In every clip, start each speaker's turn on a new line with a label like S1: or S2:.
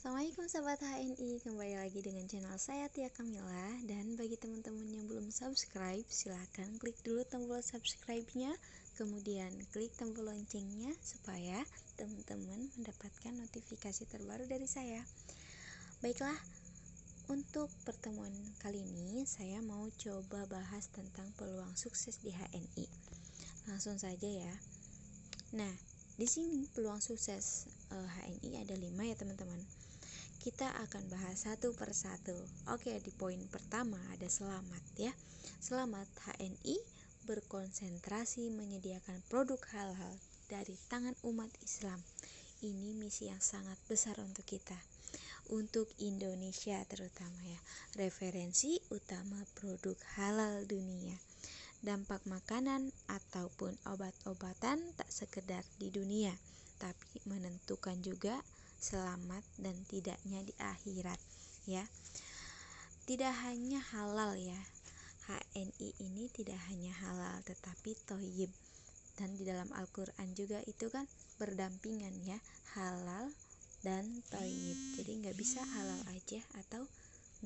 S1: Assalamualaikum sahabat HNI, kembali lagi dengan channel saya Tia Kamila. Dan bagi teman-teman yang belum subscribe, silahkan klik dulu tombol subscribe-nya, kemudian klik tombol loncengnya supaya teman-teman mendapatkan notifikasi terbaru dari saya. Baiklah, untuk pertemuan kali ini saya mau coba bahas tentang peluang sukses di HNI. Langsung saja ya. Nah, di sini peluang sukses HNI ada 5 ya teman-teman. Kita akan bahas satu persatu. Oke, di poin pertama ada selamat ya. Selamat, HNI berkonsentrasi menyediakan produk halal dari tangan umat Islam. Ini misi yang sangat besar untuk kita, untuk Indonesia terutama ya. Referensi utama produk halal dunia. Dampak makanan ataupun obat-obatan tak sekedar di dunia, tapi menentukan juga selamat dan tidaknya di akhirat ya. Tidak hanya halal ya, HNI ini tidak hanya halal tetapi thoyyib. Dan di dalam Al-Quran juga itu kan berdampingan ya, halal dan thoyyib. Jadi nggak bisa halal aja atau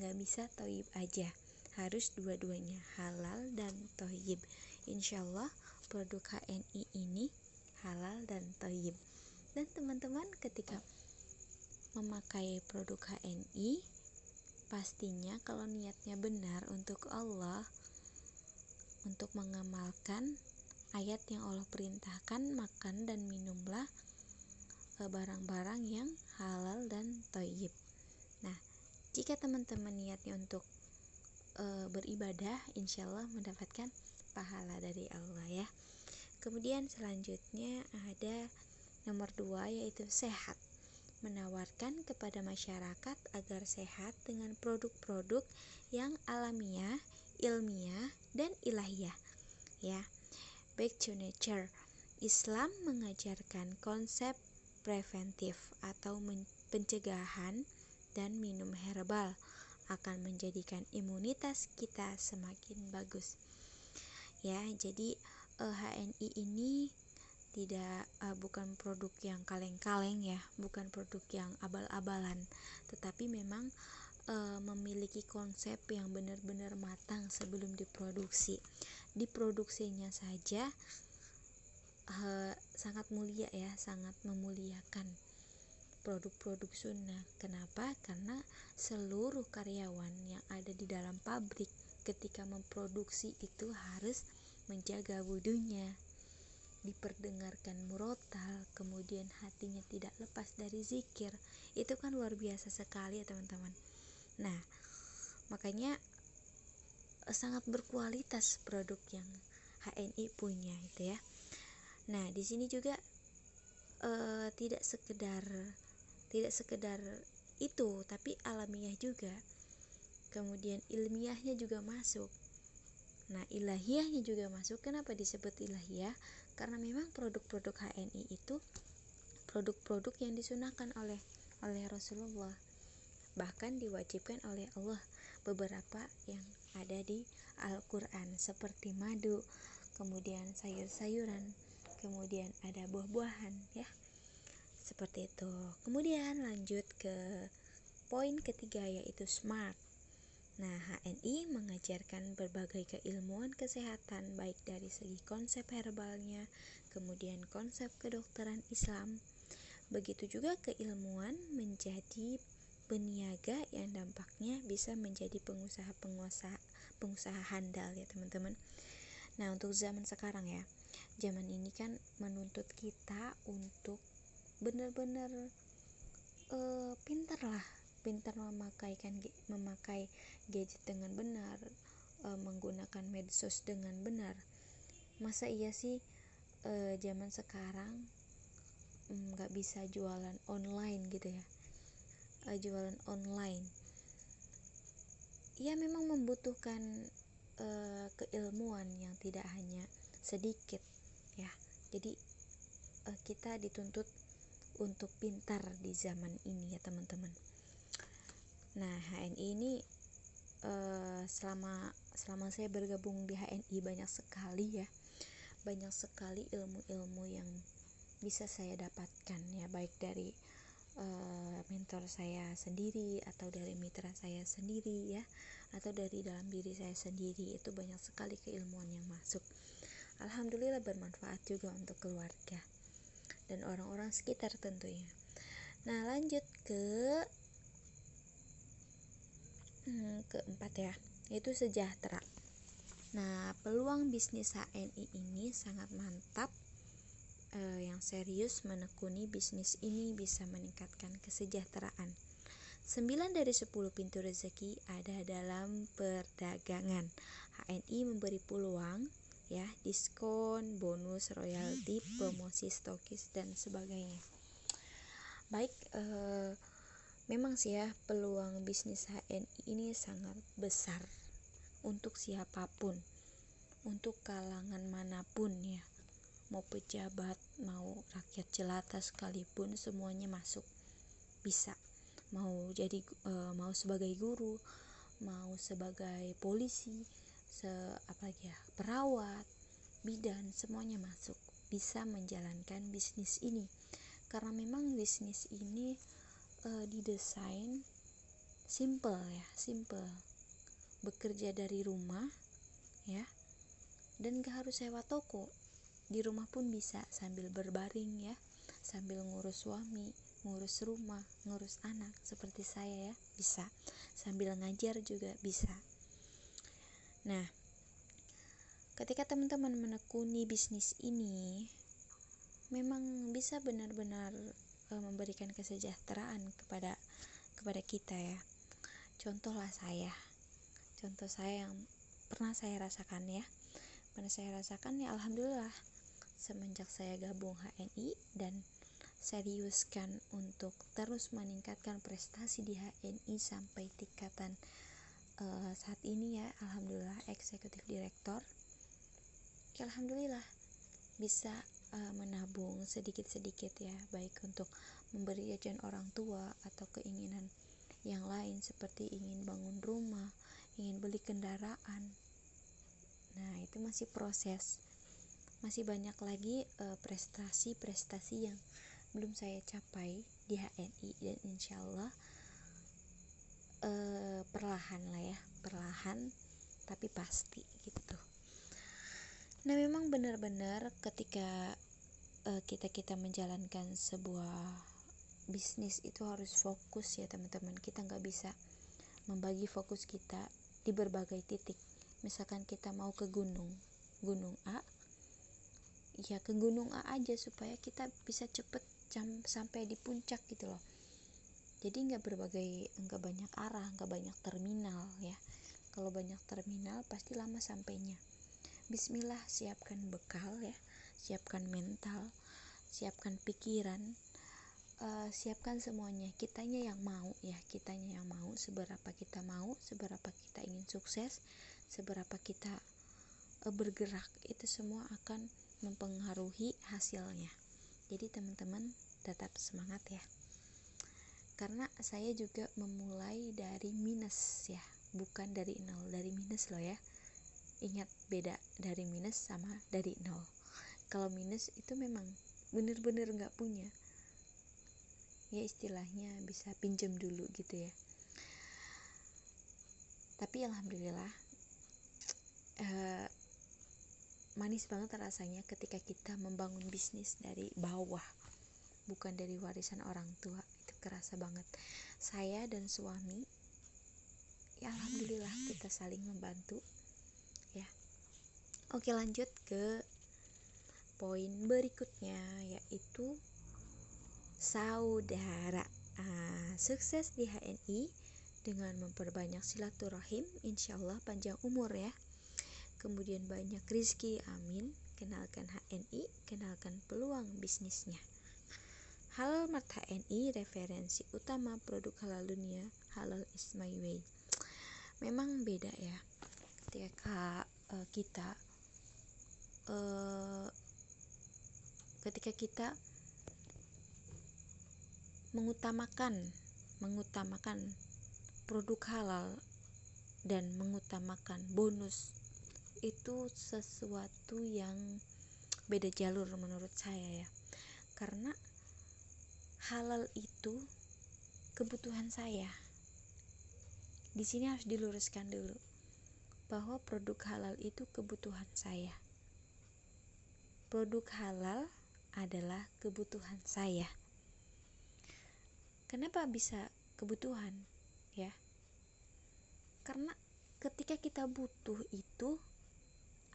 S1: nggak bisa thoyyib aja, harus dua-duanya, halal dan thoyyib. Insyaallah produk HNI ini halal dan thoyyib. Dan teman-teman ketika memakai produk HNI, pastinya kalau niatnya benar untuk Allah, untuk mengamalkan ayat yang Allah perintahkan, makan dan minumlah barang-barang yang halal dan thayyib. Nah, jika teman-teman niatnya untuk beribadah, insya Allah mendapatkan pahala dari Allah ya. Kemudian selanjutnya ada nomor 2 yaitu sehat. Menawarkan kepada masyarakat agar sehat dengan produk-produk yang alamiah, ilmiah, dan ilahiyah ya. Back to nature. Islam mengajarkan konsep preventif atau pencegahan, dan minum herbal akan menjadikan imunitas kita semakin bagus ya. Jadi HNI ini tidak bukan produk yang kaleng-kaleng ya, bukan produk yang abal-abalan, tetapi memang memiliki konsep yang benar-benar matang sebelum diproduksi. Diproduksinya saja sangat mulia ya, sangat memuliakan produk-produk sunnah. Kenapa? Karena seluruh karyawan yang ada di dalam pabrik ketika memproduksi itu harus menjaga wudunya, diperdengarkan murotal, kemudian hatinya tidak lepas dari zikir. Itu kan luar biasa sekali ya teman-teman. Nah, makanya sangat berkualitas produk yang HNI punya itu ya. Nah, di sini juga tidak sekedar itu, tapi alamiah juga. Kemudian ilmiahnya juga masuk. Nah, ilahiyahnya juga masuk. Kenapa disebut ilahiyah? Karena memang produk-produk HNI itu produk-produk yang disunahkan oleh Rasulullah, bahkan diwajibkan oleh Allah. Beberapa yang ada di Al-Quran seperti madu, kemudian sayur-sayuran, kemudian ada buah-buahan ya, seperti itu. Kemudian lanjut ke poin ketiga yaitu smart. Nah, HNI mengajarkan berbagai keilmuan kesehatan baik dari segi konsep herbalnya, kemudian konsep kedokteran Islam. Begitu juga keilmuan menjadi peniaga yang dampaknya bisa menjadi pengusaha handal ya teman-teman. Nah, untuk zaman sekarang ya, zaman ini kan menuntut kita untuk benar-benar pintar memakai gadget dengan benar, menggunakan medsos dengan benar. Masa iya sih zaman sekarang nggak bisa jualan online gitu ya, jualan online ya memang membutuhkan keilmuan yang tidak hanya sedikit ya. Jadi kita dituntut untuk pintar di zaman ini ya teman-teman. Nah, HNI ini selama saya bergabung di HNI banyak sekali ilmu-ilmu yang bisa saya dapatkan ya, baik dari kantor saya sendiri atau dari mitra saya sendiri ya, atau dari dalam diri saya sendiri, itu banyak sekali keilmuan yang masuk. Alhamdulillah bermanfaat juga untuk keluarga dan orang-orang sekitar tentunya. Nah, lanjut keempat ya, yaitu sejahtera. Nah, peluang bisnis HNI ini sangat mantap. Yang serius menekuni bisnis ini bisa meningkatkan kesejahteraan. 9 dari 10 pintu rezeki ada dalam perdagangan. HNI memberi peluang ya, diskon, bonus, royalti, promosi stokis dan sebagainya. Baik, memang sih ya, peluang bisnis HNI ini sangat besar untuk siapapun, untuk kalangan manapun ya, mau pejabat, mau rakyat jelata sekalipun, semuanya masuk, bisa. Mau sebagai guru, mau sebagai polisi, perawat, bidan, semuanya masuk, bisa menjalankan bisnis ini. Karena memang bisnis ini didesain simple, bekerja dari rumah ya, dan gak harus sewa toko. Di rumah pun bisa sambil berbaring ya, sambil ngurus suami, ngurus rumah, ngurus anak seperti saya ya, bisa. Sambil ngajar juga bisa. Nah, ketika teman-teman menekuni bisnis ini, memang bisa benar-benar memberikan kesejahteraan kepada kita ya. Contoh saya yang pernah saya rasakan ya. Alhamdulillah, semenjak saya gabung HNI dan seriuskan untuk terus meningkatkan prestasi di HNI sampai tingkatan saat ini ya, alhamdulillah eksekutif direktor. Alhamdulillah bisa menabung sedikit-sedikit ya, baik untuk memberi jajan orang tua atau keinginan yang lain seperti ingin bangun rumah, ingin beli kendaraan. Nah, itu masih proses. Masih banyak lagi prestasi-prestasi yang belum saya capai di HNI, dan insya Allah perlahan tapi pasti gitu. Nah, memang benar-benar ketika kita menjalankan sebuah bisnis itu harus fokus ya teman-teman. Kita nggak bisa membagi fokus kita di berbagai titik. Misalkan kita mau ke gunung A, ya ke gunung A aja supaya kita bisa cepet sampai di puncak gitu loh. Jadi nggak banyak arah, nggak banyak terminal ya. Kalau banyak terminal pasti lama sampainya. Bismillah, siapkan bekal ya, siapkan mental, siapkan pikiran, siapkan semuanya. Kitanya yang mau, seberapa kita ingin sukses, seberapa kita bergerak, itu semua akan mempengaruhi hasilnya. Jadi teman-teman tetap semangat ya, karena saya juga memulai dari minus ya, bukan dari nol, dari minus loh ya. Ingat, beda dari minus sama dari nol. Kalau minus itu memang bener-bener gak punya ya, istilahnya bisa pinjam dulu gitu ya. Tapi alhamdulillah manis banget rasanya ketika kita membangun bisnis dari bawah, bukan dari warisan orang tua. Itu kerasa banget. Saya dan suami ya alhamdulillah kita saling membantu ya. Oke, lanjut ke poin berikutnya, yaitu saudara. Sukses di HNI dengan memperbanyak silaturahim, insyaallah panjang umur ya. Kemudian banyak rizki, amin. Kenalkan HNI, kenalkan peluang bisnisnya. Halal Mart HNI, referensi utama produk halal dunia. Halal is my way. Memang beda ya ketika kita mengutamakan produk halal dan mengutamakan bonus, itu sesuatu yang beda jalur menurut saya ya. Karena halal itu kebutuhan saya. Di sini harus diluruskan dulu bahwa produk halal itu kebutuhan saya. Produk halal adalah kebutuhan saya. Kenapa bisa kebutuhan? Ya, karena ketika kita butuh itu,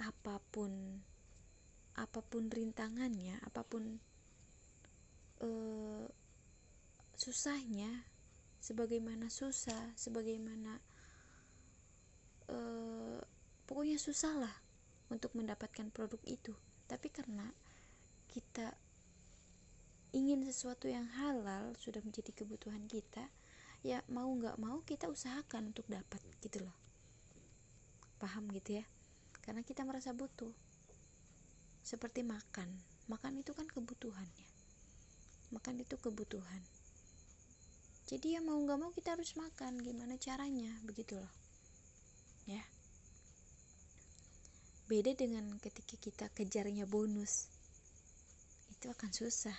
S1: apapun rintangannya, apapun susahnya, sebagaimana pokoknya susah lah untuk mendapatkan produk itu. Tapi karena kita ingin sesuatu yang halal, sudah menjadi kebutuhan kita, ya mau nggak mau kita usahakan untuk dapat gitu loh. Paham gitu ya? Karena kita merasa butuh. Seperti makan itu kan kebutuhan ya. Makan itu kebutuhan. Jadi ya mau nggak mau kita harus makan, gimana caranya, begitulah ya. Beda dengan ketika kita kejarnya bonus, itu akan susah.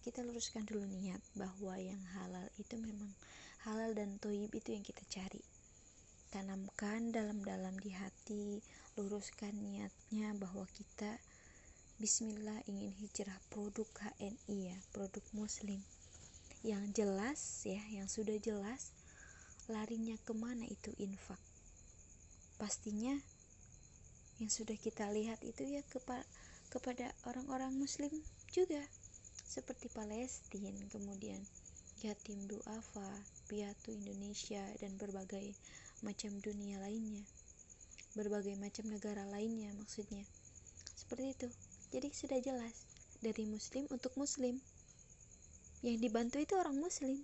S1: Kita luruskan dulu niat bahwa yang halal itu memang halal dan thayyib itu yang kita cari. Tanamkan dalam-dalam di hati, luruskan niatnya bahwa kita bismillah ingin hijrah produk HNI ya, produk muslim yang jelas ya, yang sudah jelas larinya kemana itu infak. Pastinya yang sudah kita lihat itu ya kepada orang-orang muslim juga, seperti Palestina, kemudian Yatim Duafa, Piatu Indonesia, dan berbagai macam dunia lainnya, berbagai macam negara lainnya maksudnya. Seperti itu. Jadi sudah jelas dari muslim untuk muslim. Yang dibantu itu orang muslim.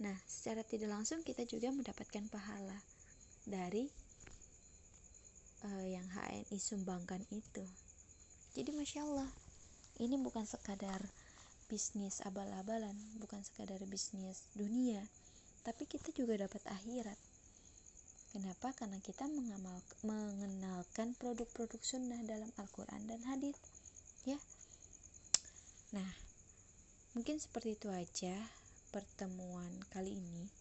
S1: Nah, secara tidak langsung kita juga mendapatkan pahala dari yang HNI sumbangkan itu. Jadi Masya Allah, ini bukan sekadar bisnis abal-abalan, bukan sekadar bisnis dunia, tapi kita juga dapat akhirat. Kenapa? Karena kita mengenalkan produk-produk sunnah dalam Al-Quran dan hadis ya. Nah, mungkin seperti itu aja pertemuan kali ini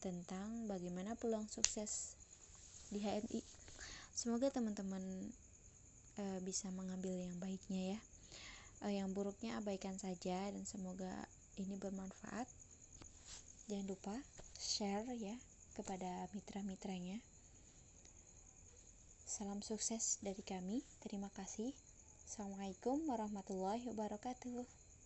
S1: tentang bagaimana peluang sukses di HNI. Semoga teman-teman bisa mengambil yang baiknya ya, yang buruknya abaikan saja, dan semoga ini bermanfaat. Jangan lupa share ya kepada mitra-mitranya. Salam sukses dari kami. Terima kasih. Assalamualaikum warahmatullahi wabarakatuh.